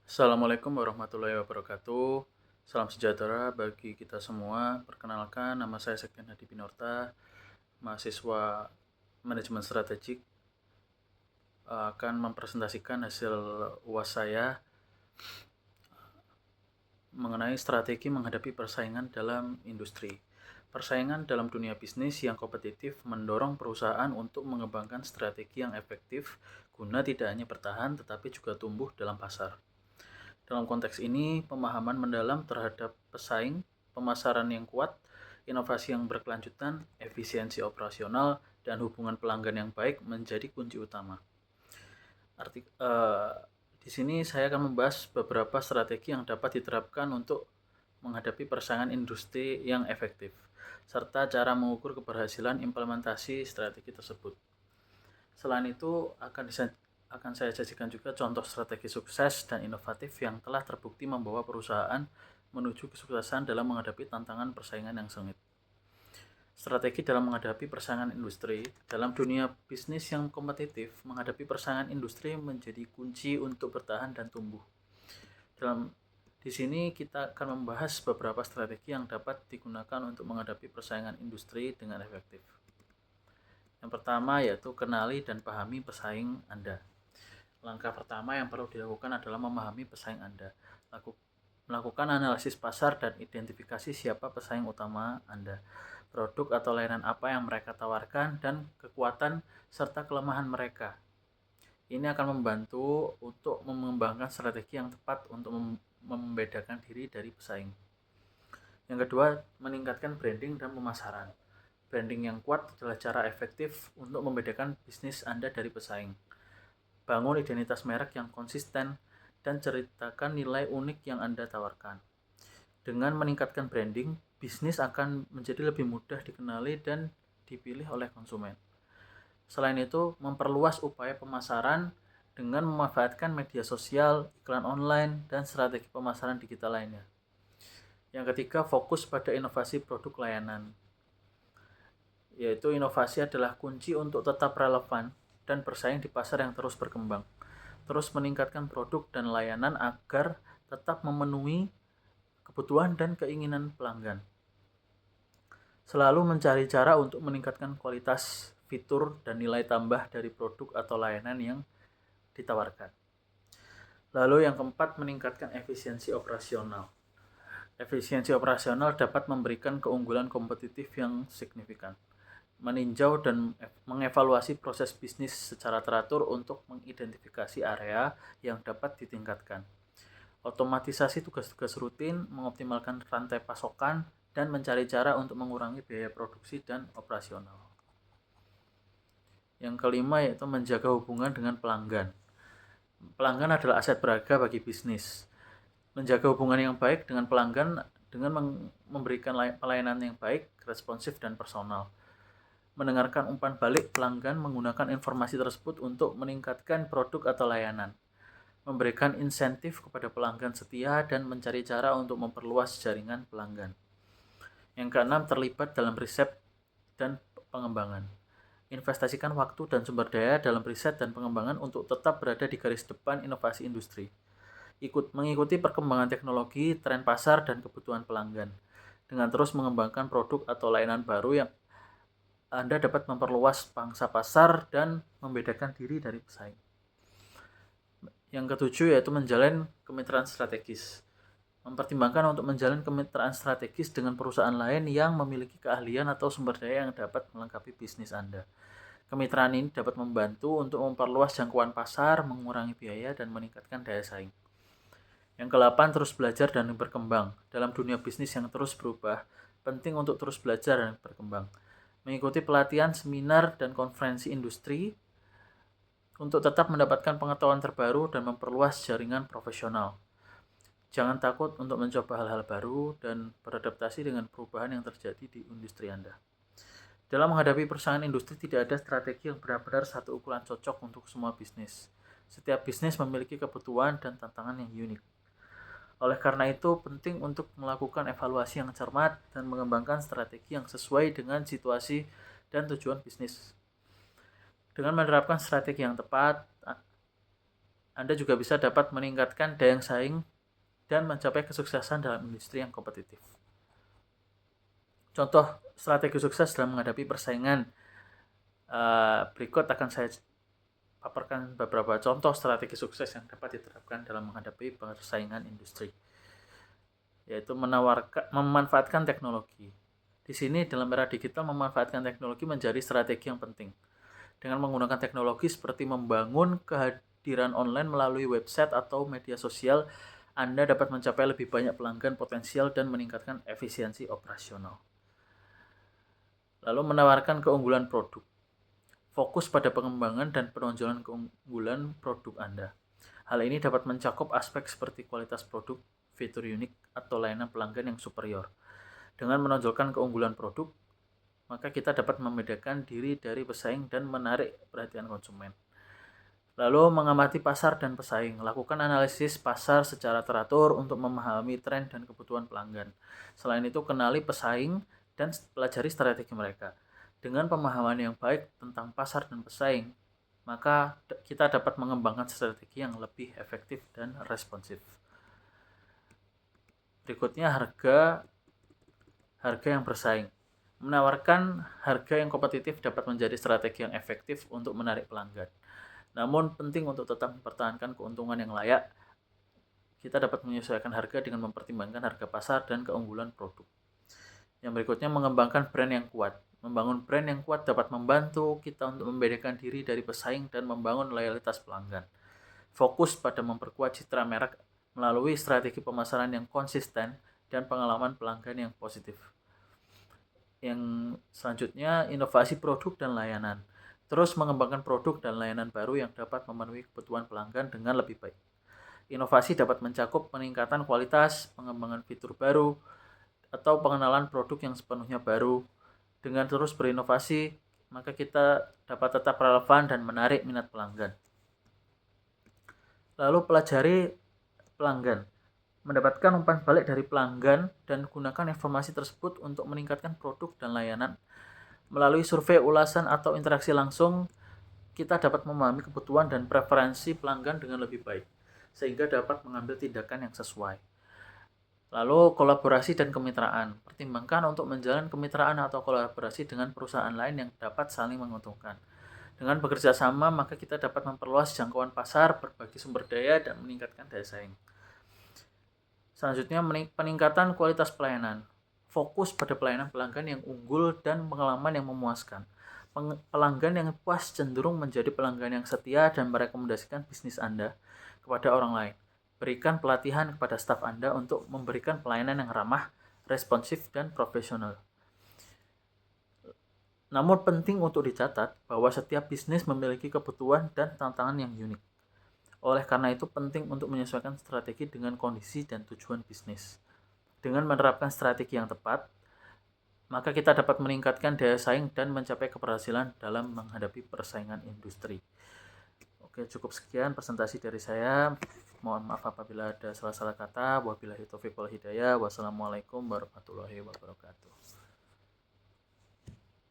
Assalamualaikum warahmatullahi wabarakatuh. Salam sejahtera bagi kita semua. Perkenalkan, nama saya Sekjen Hadi Binorta, mahasiswa manajemen strategik. Akan mempresentasikan hasil UAS saya mengenai strategi menghadapi persaingan dalam industri. Persaingan dalam dunia bisnis yang kompetitif mendorong perusahaan untuk mengembangkan strategi yang efektif guna tidak hanya bertahan tetapi juga tumbuh dalam pasar. Dalam konteks ini, pemahaman mendalam terhadap pesaing, pemasaran yang kuat, inovasi yang berkelanjutan, efisiensi operasional, dan hubungan pelanggan yang baik menjadi kunci utama. Di sini saya akan membahas beberapa strategi yang dapat diterapkan untuk menghadapi persaingan industri yang efektif, serta cara mengukur keberhasilan implementasi strategi tersebut. Selain itu, akan saya sajikan juga contoh strategi sukses dan inovatif yang telah terbukti membawa perusahaan menuju kesuksesan dalam menghadapi tantangan persaingan yang sengit. Strategi dalam menghadapi persaingan industri. Dalam dunia bisnis yang kompetitif, menghadapi persaingan industri menjadi kunci untuk bertahan dan tumbuh. Di sini kita akan membahas beberapa strategi yang dapat digunakan untuk menghadapi persaingan industri dengan efektif. Yang pertama yaitu kenali dan pahami pesaing Anda. Langkah pertama yang perlu dilakukan adalah memahami pesaing Anda. Melakukan analisis pasar dan identifikasi siapa pesaing utama Anda, produk atau layanan apa yang mereka tawarkan, dan kekuatan serta kelemahan mereka. Ini akan membantu untuk mengembangkan strategi yang tepat untuk membedakan diri dari pesaing. Yang kedua, meningkatkan branding dan pemasaran. Branding yang kuat adalah cara efektif untuk membedakan bisnis Anda dari pesaing. Bangun identitas merek yang konsisten dan ceritakan nilai unik yang Anda tawarkan. Dengan meningkatkan branding, bisnis akan menjadi lebih mudah dikenali dan dipilih oleh konsumen. Selain itu, memperluas upaya pemasaran dengan memanfaatkan media sosial, iklan online, dan strategi pemasaran digital lainnya. Yang ketiga, fokus pada inovasi produk layanan. Yaitu inovasi adalah kunci untuk tetap relevan dan bersaing di pasar yang terus berkembang. Terus meningkatkan produk dan layanan agar tetap memenuhi kebutuhan dan keinginan pelanggan. Selalu mencari cara untuk meningkatkan kualitas, fitur, dan nilai tambah dari produk atau layanan yang ditawarkan. Lalu yang keempat, meningkatkan efisiensi operasional. Efisiensi operasional dapat memberikan keunggulan kompetitif yang signifikan. Meninjau dan mengevaluasi proses bisnis secara teratur untuk mengidentifikasi area yang dapat ditingkatkan. Otomatisasi tugas-tugas rutin, mengoptimalkan rantai pasokan, dan mencari cara untuk mengurangi biaya produksi dan operasional. Yang kelima yaitu menjaga hubungan dengan pelanggan. Pelanggan adalah aset berharga bagi bisnis. Menjaga hubungan yang baik dengan pelanggan dengan memberikan pelayanan yang baik, responsif, dan personal. Mendengarkan umpan balik pelanggan menggunakan informasi tersebut untuk meningkatkan produk atau layanan. Memberikan insentif kepada pelanggan setia dan mencari cara untuk memperluas jaringan pelanggan. Yang keenam, terlibat dalam riset dan pengembangan. Investasikan waktu dan sumber daya dalam riset dan pengembangan untuk tetap berada di garis depan inovasi industri. Mengikuti perkembangan teknologi, tren pasar, dan kebutuhan pelanggan. Dengan terus mengembangkan produk atau layanan baru yang Anda dapat memperluas pangsa pasar dan membedakan diri dari pesaing. Yang ketujuh yaitu menjalin kemitraan strategis. Mempertimbangkan untuk menjalin kemitraan strategis dengan perusahaan lain yang memiliki keahlian atau sumber daya yang dapat melengkapi bisnis Anda. Kemitraan ini dapat membantu untuk memperluas jangkauan pasar, mengurangi biaya, dan meningkatkan daya saing. Yang ke-8, terus belajar dan berkembang. Dalam dunia bisnis yang terus berubah, penting untuk terus belajar dan berkembang. Mengikuti pelatihan, seminar, dan konferensi industri untuk tetap mendapatkan pengetahuan terbaru dan memperluas jaringan profesional. Jangan takut untuk mencoba hal-hal baru dan beradaptasi dengan perubahan yang terjadi di industri Anda. Dalam menghadapi persaingan industri, tidak ada strategi yang benar-benar satu ukuran cocok untuk semua bisnis. Setiap bisnis memiliki kebutuhan dan tantangan yang unik. Oleh karena itu, penting untuk melakukan evaluasi yang cermat dan mengembangkan strategi yang sesuai dengan situasi dan tujuan bisnis. Dengan menerapkan strategi yang tepat, Anda juga bisa dapat meningkatkan daya saing dan mencapai kesuksesan dalam industri yang kompetitif. Contoh strategi sukses dalam menghadapi persaingan. Berikut akan saya paparkan beberapa contoh strategi sukses yang dapat diterapkan dalam menghadapi persaingan industri, yaitu memanfaatkan teknologi. Di sini dalam era digital, memanfaatkan teknologi menjadi strategi yang penting. Dengan menggunakan teknologi seperti membangun kehadiran online melalui website atau media sosial, Anda dapat mencapai lebih banyak pelanggan potensial dan meningkatkan efisiensi operasional. Lalu menawarkan keunggulan produk. Fokus pada pengembangan dan penonjolan keunggulan produk Anda. Hal ini dapat mencakup aspek seperti kualitas produk, fitur unik, atau layanan pelanggan yang superior. Dengan menonjolkan keunggulan produk, maka kita dapat membedakan diri dari pesaing dan menarik perhatian konsumen. Lalu mengamati pasar dan pesaing. Lakukan analisis pasar secara teratur untuk memahami tren dan kebutuhan pelanggan. Selain itu, kenali pesaing dan pelajari strategi mereka. Dengan pemahaman yang baik tentang pasar dan pesaing, maka kita dapat mengembangkan strategi yang lebih efektif dan responsif. Berikutnya harga yang bersaing. Menawarkan harga yang kompetitif dapat menjadi strategi yang efektif untuk menarik pelanggan. Namun penting untuk tetap mempertahankan keuntungan yang layak. Kita dapat menyesuaikan harga dengan mempertimbangkan harga pasar dan keunggulan produk. Yang berikutnya, mengembangkan brand yang kuat. Membangun brand yang kuat dapat membantu kita untuk membedakan diri dari pesaing dan membangun loyalitas pelanggan. Fokus pada memperkuat citra merek melalui strategi pemasaran yang konsisten dan pengalaman pelanggan yang positif. Yang selanjutnya, inovasi produk dan layanan. Terus mengembangkan produk dan layanan baru yang dapat memenuhi kebutuhan pelanggan dengan lebih baik. Inovasi dapat mencakup peningkatan kualitas, pengembangan fitur baru, atau pengenalan produk yang sepenuhnya baru. Dengan terus berinovasi, maka kita dapat tetap relevan dan menarik minat pelanggan. Lalu pelajari pelanggan. Mendapatkan umpan balik dari pelanggan dan gunakan informasi tersebut untuk meningkatkan produk dan layanan. Melalui survei, ulasan, atau interaksi langsung, kita dapat memahami kebutuhan dan preferensi pelanggan dengan lebih baik, sehingga dapat mengambil tindakan yang sesuai. Lalu kolaborasi dan kemitraan. Pertimbangkan untuk menjalin kemitraan atau kolaborasi dengan perusahaan lain yang dapat saling menguntungkan. Dengan bekerja sama, maka kita dapat memperluas jangkauan pasar, berbagi sumber daya, dan meningkatkan daya saing. Selanjutnya, peningkatan kualitas pelayanan. Fokus pada pelayanan pelanggan yang unggul dan pengalaman yang memuaskan. Pelanggan yang puas cenderung menjadi pelanggan yang setia dan merekomendasikan bisnis Anda kepada orang lain. Berikan pelatihan kepada staf Anda untuk memberikan pelayanan yang ramah, responsif, dan profesional. Namun penting untuk dicatat bahwa setiap bisnis memiliki kebutuhan dan tantangan yang unik. Oleh karena itu penting untuk menyesuaikan strategi dengan kondisi dan tujuan bisnis. Dengan menerapkan strategi yang tepat, maka kita dapat meningkatkan daya saing dan mencapai keberhasilan dalam menghadapi persaingan industri. Oke, cukup sekian presentasi dari saya. Mohon maaf apabila ada salah-salah kata. Wabillahi taufiq wal hidayah. Wassalamualaikum warahmatullahi wabarakatuh.